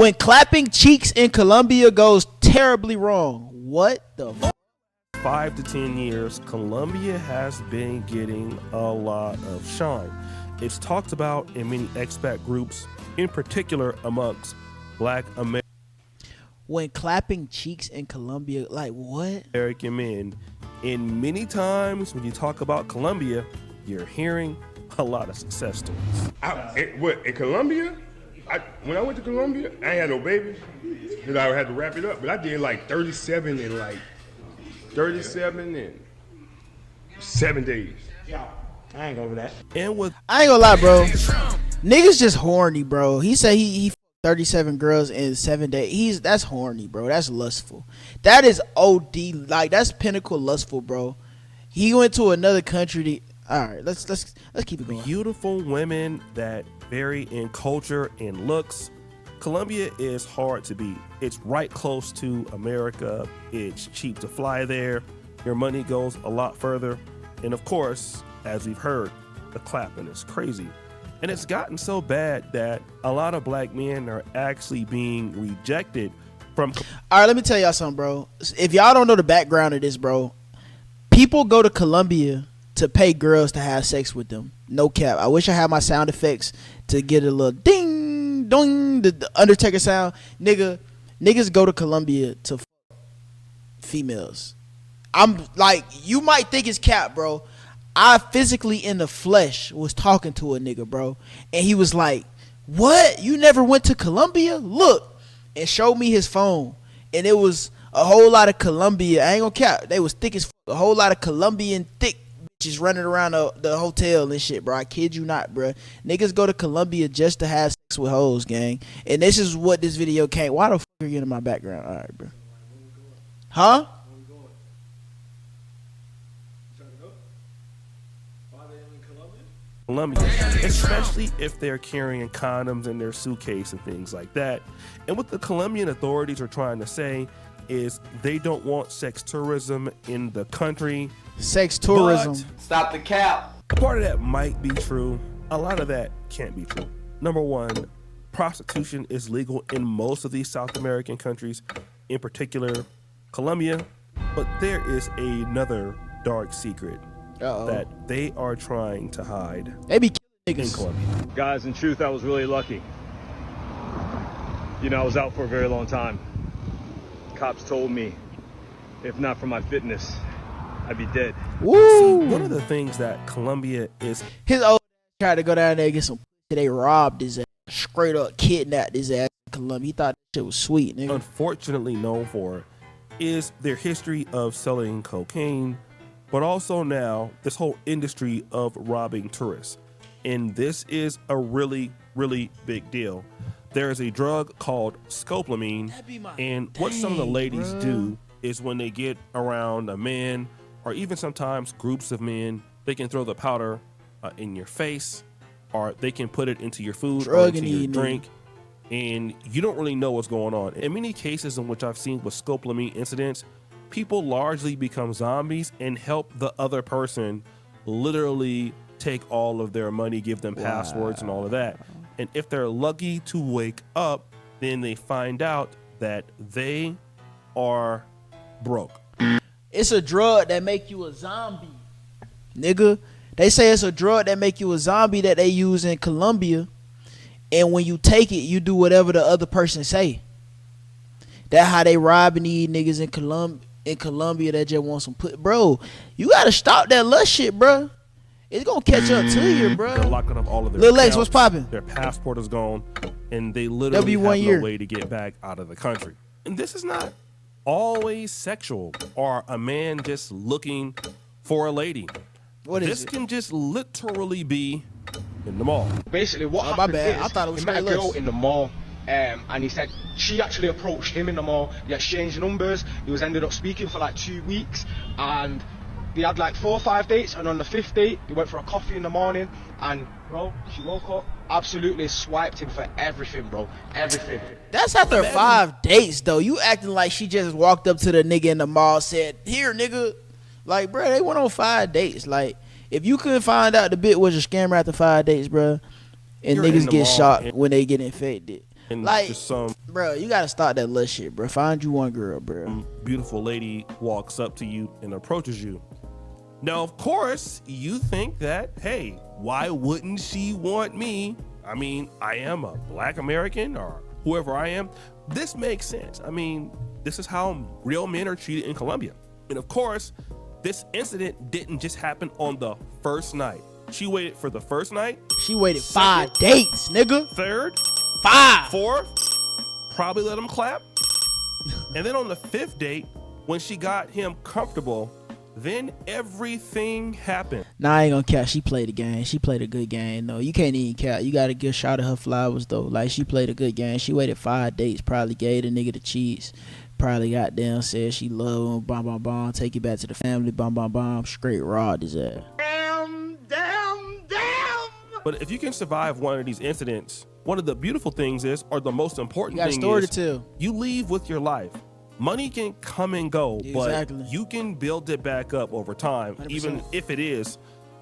When clapping cheeks in Colombia goes terribly wrong. What the fuck? 5 to 10 years, Colombia has been getting a lot of shine. It's talked about in many expat groups, in particular amongst Black When clapping cheeks in Colombia, like what? American men. And many times when you talk about Colombia, you're hearing a lot of success stories. In Colombia? When I went to Colombia, I ain't had no babies because I had to wrap it up. But I did like 37 in 7 days. Yeah, I ain't over that. And with I ain't gonna lie, bro. Niggas just horny, bro. He said he 37 girls in 7 days. That's horny, bro. That's lustful. That is OD. Like that's pinnacle lustful, bro. He went to another country. All right, let's keep it going. beautiful women that vary in culture and looks, Colombia is hard to beat. It's right close to America. It's cheap to fly there. Your money goes a lot further. And of course, as we've heard, the clapping is crazy. And it's gotten so bad that a lot of black men are actually being rejected from. All right, let me tell y'all something, bro. If y'all don't know the background of this, bro, people go to Colombia to pay girls to have sex with them. No cap. I wish I had my sound effects to get a little ding, dong, the Undertaker sound. Niggas go to Colombia to females. I'm like, you might think it's cap, bro. I physically in the flesh was talking to a nigga, bro. And he was like, what? You never went to Colombia? Look. And showed me his phone. And it was a whole lot of Colombia. I ain't gonna cap. They was thick as fuck. A whole lot of Colombian thick bitches running around the hotel and shit, bro. I kid you not, bro. Niggas go to Colombia just to have sex with hoes, gang. And this is what this video came. Why the fuck are you in my background? All right, bro. Huh? Colombia, especially if they're carrying condoms in their suitcase and things like that. And what the Colombian authorities are trying to say is they don't want sex tourism in the country. Sex tourism. Stop the cap. Part of that might be true. A lot of that can't be true. Number one, prostitution is legal in most of these South American countries, in particular Colombia. But there is another dark secret that they are trying to hide. They be killing in niggas. Colombia. Guys, in truth, I was really lucky. You know, I was out for a very long time. Cops told me, if not for my fitness, I'd be dead. Woo! See, one of the things that Colombia is... His old tried to go down there and get some pussy. They robbed his ass. Straight up kidnapped his ass in Colombia. He thought that shit was sweet, nigga. unfortunately known for is their history of selling cocaine, but also now this whole industry of robbing tourists. And this is a really, really big deal. There is a drug called scopolamine, and what some of the ladies do is when they get around a man, or even sometimes groups of men, they can throw the powder in your face, or they can put it into your food or into your drink, and you don't really know what's going on. In many cases in which I've seen with scopolamine incidents, people largely become zombies and help the other person literally take all of their money, give them passwords and all of that. And if they're lucky to wake up, then they find out that they are broke. It's a drug that make you a zombie, nigga. They say it's a drug that make you a zombie that they use in Colombia, and when you take it, you do whatever the other person say. That's how they robbing these niggas in Colombia that just want some bro. You gotta stop that lust shit, bro. It's gonna catch up to you, bro. They're locking up all of their Lil Lex, accounts. what's popping? Their passport is gone, and they literally have no way to get back out of the country. And this is not always sexual or a man just looking for a lady. What is this it? can just literally be in the mall. Basically, what my happened bad. is I thought it was he met a straight girl lust. in the mall, and he said she actually approached him in the mall. They exchanged numbers. He was ended up speaking for like 2 weeks, and they had like 4 or 5 dates. And on the 5th date, they went for a coffee in the morning. And bro, she woke up, absolutely swiped him for everything, bro, everything. That's after 5 dates, though. You acting like she just walked up to the nigga in the mall, said, "Here, nigga." Like, bro, they went on 5 dates. Like, if you couldn't find out the bit was a scammer after 5 dates, bro, and You're in niggas the get mall shot when they get infected. And Like, just some bro, you gotta stop that little shit, bro. Find you one girl, bro. beautiful lady walks up to you and approaches you. Now, of course, you think that, hey, why wouldn't she want me? I mean, I am a black American or whoever I am. This makes sense. I mean, this is how real men are treated in Colombia. And of course, this incident didn't just happen on the first night. She waited for the first night. She waited 5 dates, nigga. Third, 5. fourth, probably let him clap. And then on the 5th date, when she got him comfortable, then everything happened. Nah, I ain't gonna count. She played a game. She played a good game, though. You can't even count. You gotta give shout of her flowers, though. Like, she played a good game. She waited 5 dates. Probably gave the nigga the cheese. Probably got down, said she love him. Bomb, bomb, bomb. Take you back to the family. Bomb, bomb, bomb. Straight rod his ass. But if you can survive one of these incidents, one of the beautiful things is, or the most important You got a thing story is, to tell. you leave with your life. Money can come and go, Exactly. but you can build it back up over time, 100%. even if it is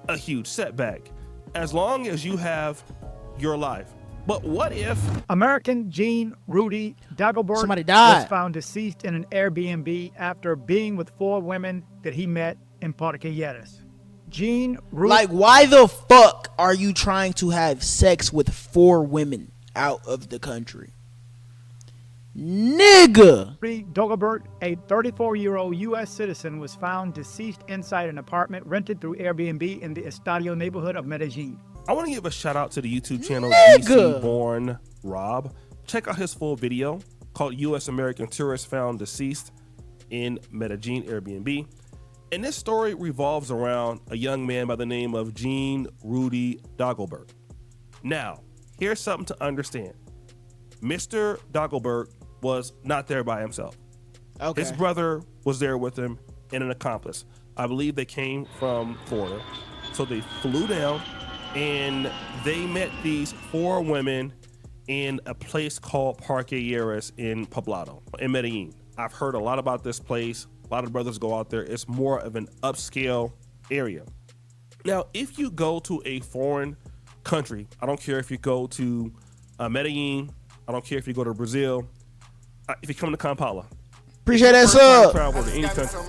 a huge setback, as long as you have your life. But what if American Jean Rudy Dagobert Somebody died. was found deceased in an Airbnb after being with 4 women that he met in Parque Lleras. Jean Rudy Like, why the fuck are you trying to have sex with 4 women out of the country? Nigga! Dagobert, a 34-year-old U.S. citizen, was found deceased inside an apartment rented through Airbnb in the Estadio neighborhood of Medellin. I want to give a shout out to the YouTube channel Nigga. DC Born Rob. Check out his full video called U.S. American Tourist Found Deceased in Medellin Airbnb. And this story revolves around a young man by the name of Jean Rudy Dagobert. Now, here's something to understand. Mr. Dagobert was not there by himself. Okay. His brother was there with him and an accomplice. I believe they came from Florida. So they flew down and they met these 4 women in a place called Parque Lleras in Poblado, in Medellin. I've heard a lot about this place. A lot of brothers go out there. It's more of an upscale area. Now, if you go to a foreign country, I don't care if you go to Medellin, I don't care if you go to Brazil, if you come to Kampala, Appreciate that first time sub. travel to any country,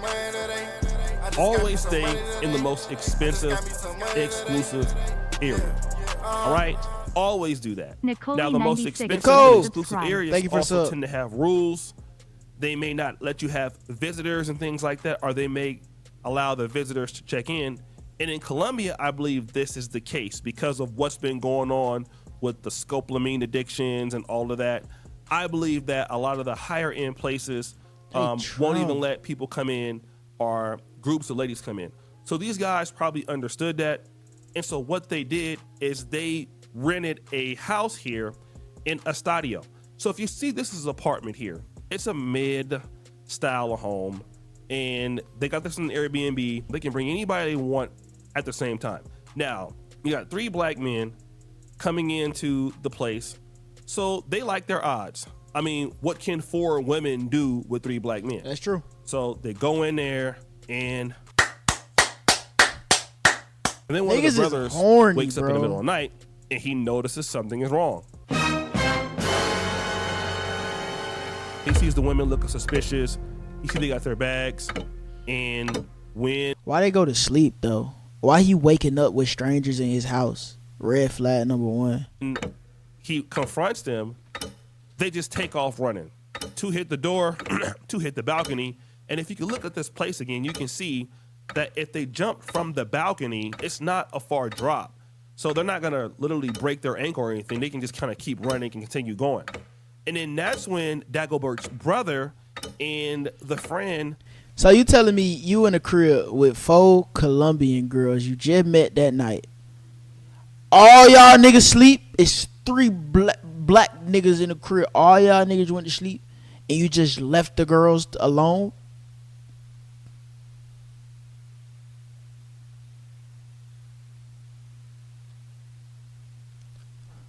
always stay in the most expensive, exclusive area. All right? Always do that. Nicole Now, the most 96 expensive Nicole. and exclusive areas Thank you for also sub. tend to have rules. They may not let you have visitors and things like that, or they may allow the visitors to check in. And in Colombia, I believe this is the case because of what's been going on with the scopolamine addictions and all of that. I believe that a lot of the higher end places won't even let people come in or groups of ladies come in. So these guys probably understood that. And so what they did is they rented a house here in Estadio. So if you see, this is an apartment here. It's a mid-style home, and they got this in Airbnb. They can bring anybody they want at the same time. Now, you got 3 black men coming into the place, so they like their odds. I mean, what can 4 women do with 3 black men? That's true. So they go in there, and then one Niggas of is the brothers horny, wakes up in bro. the middle of the night, and he notices something is wrong. He sees the women looking suspicious. He sees they got their bags. And when Why they go to sleep, though? Why he waking up with strangers in his house? Red flag number 1. he confronts them, they just take off running. 2 hit the door, 2 hit the balcony. And if you can look at this place again, you can see that if they jump from the balcony, it's not a far drop. So they're not going to literally break their ankle or anything. They can just kind of keep running and continue going. And then that's when Dagobert's brother and the friend. So you telling me you in a crib with 4 Colombian girls you just met that night? All y'all niggas sleep? It's 3 black niggas in the crib. All y'all niggas went to sleep, and you just left the girls alone?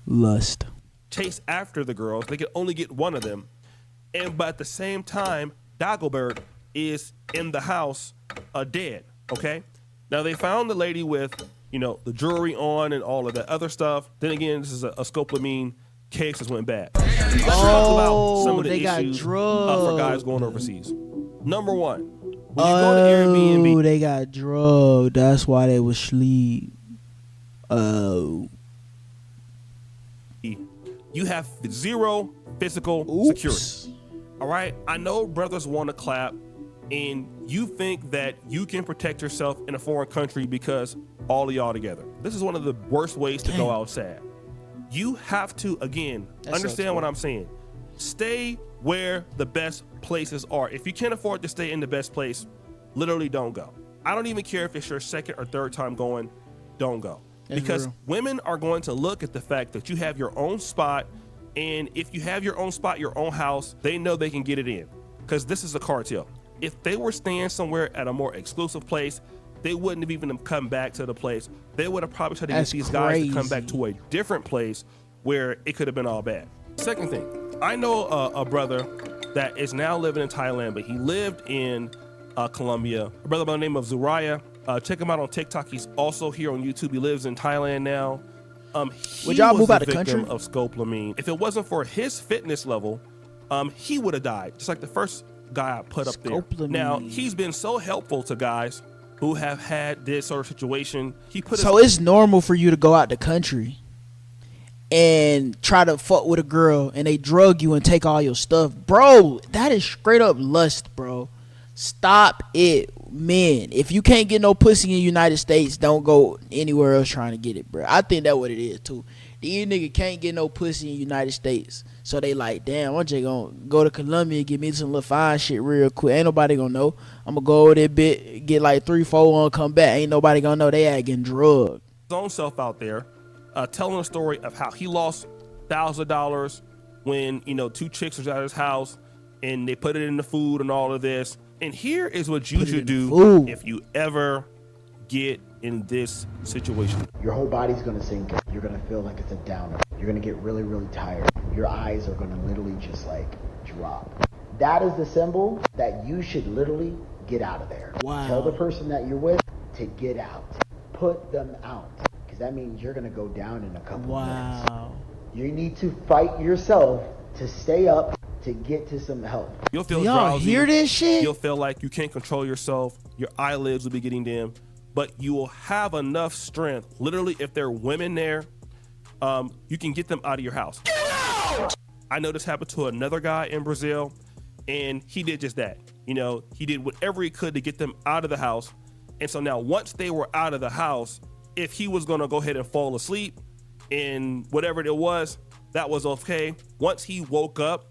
Lust. Chase after the girls. They could only get one of them. But at the same time, Dagobert is in the house dead, okay? Now, they found the lady with, the jewelry on and all of that other stuff. Then again, this is a scopolamine case that went bad. Let's talk about some of the they got issues drugged. for guys going overseas. Number one, when you go to Airbnb, they got drugged. That's why they was sleep. Oh. you have zero physical security. All right? I know brothers want to clap, and you think that you can protect yourself in a foreign country because all of y'all together. This is one of the worst ways to go outside. You have to, again, understand what I'm saying. Stay where the best places are. If you can't afford to stay in the best place, literally don't go. I don't even care if it's your second or third time going, don't go. Because women are going to look at the fact that you have your own spot, and if you have your own spot, your own house, they know they can get it in, because this is a cartel. If they were staying somewhere at a more exclusive place, they wouldn't have even come back to the place. They would have probably tried to get these guys to come back to a different place where it could have been all bad. Second thing, I know a brother that is now living in Thailand, but he lived in Colombia. A brother by the name of Zuriah. Check him out on TikTok. He's also here on YouTube. He lives in Thailand now. Would y'all move out of the country? Of scopolamine. If it wasn't for his fitness level, he would have died, just like the first guy I put up there. Now, he's been so helpful to guys who have had this sort of situation. So it's normal for you to go out the country and try to fuck with a girl and they drug you and take all your stuff. Bro, that is straight up lust, bro. Stop it, men. If you can't get no pussy in the United States, don't go anywhere else trying to get it, bro. I think that's what it is, too. These niggas can't get no pussy in the United States. So they like, damn, I'm just gonna go to Colombia and get me some little fine shit real quick. Ain't nobody gonna know. I'm gonna go over there, get like 3-4 on, come back. Ain't nobody gonna know they ain't getting drugged. His own self out there, telling a story of how he lost $1,000 when, two chicks was at his house and they put it in the food and all of this. And here is what you should do if you ever get in this situation. Your whole body's gonna sink. You're gonna feel like it's a downer. You're gonna get really, really tired. Your eyes are gonna literally just like drop. That is the symbol that you should literally get out of there. Wow. Tell the person that you're with to get out. Put them out. Because that means you're gonna go down in a couple minutes. You need to fight yourself to stay up, to get to some help. You'll feel y'all drowsy. Hear this shit? You'll feel like you can't control yourself. Your eyelids will be getting dim, but you will have enough strength. Literally, if there are women there, you can get them out of your house. Get out! I know this happened to another guy in Brazil, and he did just that. He did whatever he could to get them out of the house. And so now once they were out of the house, if he was gonna go ahead and fall asleep in whatever it was, that was okay. Once he woke up,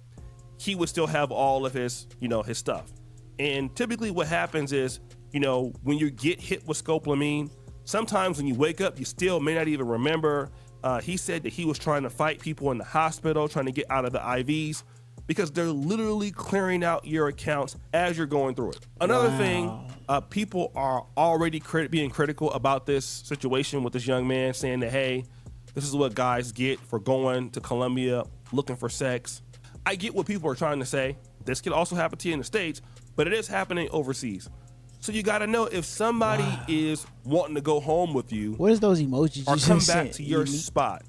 he would still have all of his, his stuff. And typically what happens is, when you get hit with scopolamine, sometimes when you wake up, you still may not even remember. He said that he was trying to fight people in the hospital, trying to get out of the IVs, because they're literally clearing out your accounts as you're going through it. Another thing, people are already being critical about this situation with this young man, saying that, hey, this is what guys get for going to Colombia looking for sex. I get what people are trying to say. This could also happen to you in the States, but it is happening overseas. So you got to know if somebody is wanting to go home with you. What is those emojis or you come just back sent? to your spot.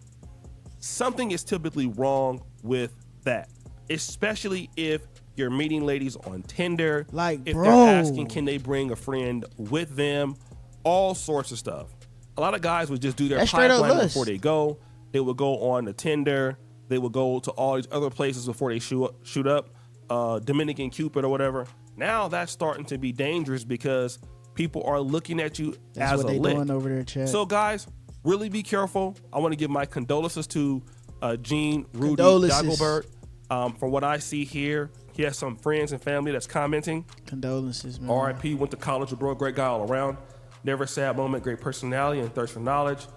Something is typically wrong with that, especially if you're meeting ladies on Tinder. Like, if bro, they're asking, can they bring a friend with them? All sorts of stuff. A lot of guys would just do their pipeline before they go. They would go on the Tinder. They would go to all these other places before they shoot up, Dominican Cupid or whatever. Now that's starting to be dangerous because people are looking at you as a lick. Doing over there, Chad. So guys, really be careful. I want to give my condolences to Gene Rudy Dagobert. From what I see here, he has some friends and family that's commenting. Condolences, man. R.I.P. Went to college abroad. Great guy all around. Never a sad moment. Great personality and thirst for knowledge.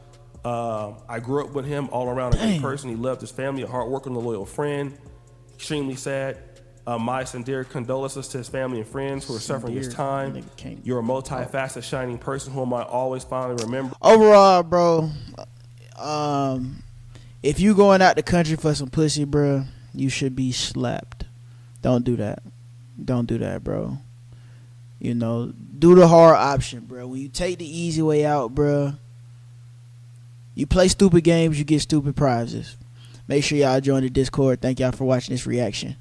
I grew up with him, all around a great person. He loved his family, a hardworking, a loyal friend. Extremely sad. My sincere condolences to his family and friends who are suffering this time. You're a multifaceted, shining person whom I always fondly remember. Overall, bro, if you going out the country for some pussy, bro, you should be slapped. Don't do that. Don't do that, bro. Do the hard option, bro. When you take the easy way out, bro, you play stupid games, you get stupid prizes. Make sure y'all join the Discord. Thank y'all for watching this reaction.